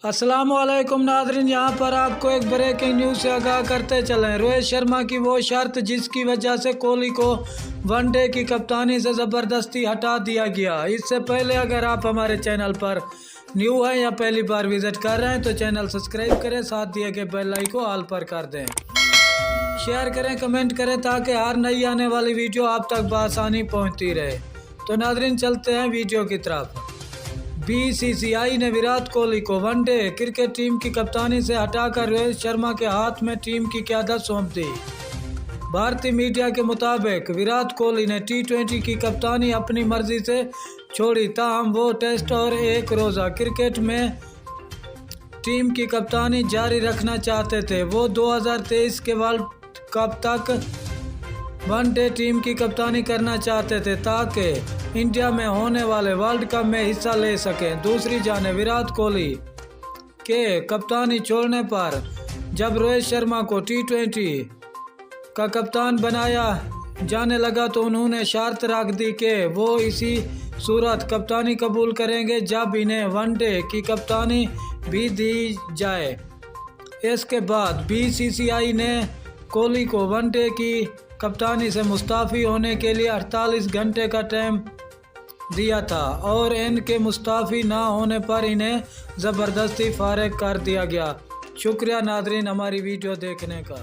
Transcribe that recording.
अस्सलामुअलैकुम नाज़रीन, यहाँ पर आपको एक ब्रेकिंग न्यूज़ से आगाह करते चलें। रोहित शर्मा की वो शर्त जिसकी वजह से कोहली को वनडे की कप्तानी से ज़बरदस्ती हटा दिया गया। इससे पहले अगर आप हमारे चैनल पर न्यू हैं या पहली बार विज़िट कर रहे हैं तो चैनल सब्सक्राइब करें, साथ दिए गए बेल आइकन को ऑल पर कर दें, शेयर करें, कमेंट करें ताकि हर नई आने वाली वीडियो आप तक बआसानी पहुँचती रहे। तो नाज़रीन चलते हैं वीडियो की तरफ। बीसीसीआई ने विराट कोहली को वनडे क्रिकेट टीम की कप्तानी से हटाकर रोहित शर्मा के हाथ में टीम की क़यादत सौंप दी। भारतीय मीडिया के मुताबिक विराट कोहली ने टी20 की कप्तानी अपनी मर्जी से छोड़ी, ताहम वो टेस्ट और एक रोज़ा क्रिकेट में टीम की कप्तानी जारी रखना चाहते थे। वो 2023 के वर्ल्ड कप तक वनडे टीम की कप्तानी करना चाहते थे ताकि इंडिया में होने वाले वर्ल्ड कप में हिस्सा ले सकें। दूसरी जाने विराट कोहली के कप्तानी छोड़ने पर जब रोहित शर्मा को टी20 का कप्तान बनाया जाने लगा तो उन्होंने शर्त रख दी कि वो इसी सूरत कप्तानी कबूल करेंगे जब इन्हें वनडे की कप्तानी भी दी जाए। इसके बाद बीसीसीआई ने कोहली को वनडे की कप्तानी से मुस्ताफ़ी होने के लिए 48 घंटे का टाइम दिया था और इनके मुस्ताफ़ी ना होने पर इन्हें ज़बरदस्ती फारिग कर दिया गया। शुक्रिया नाज़रीन हमारी वीडियो देखने का।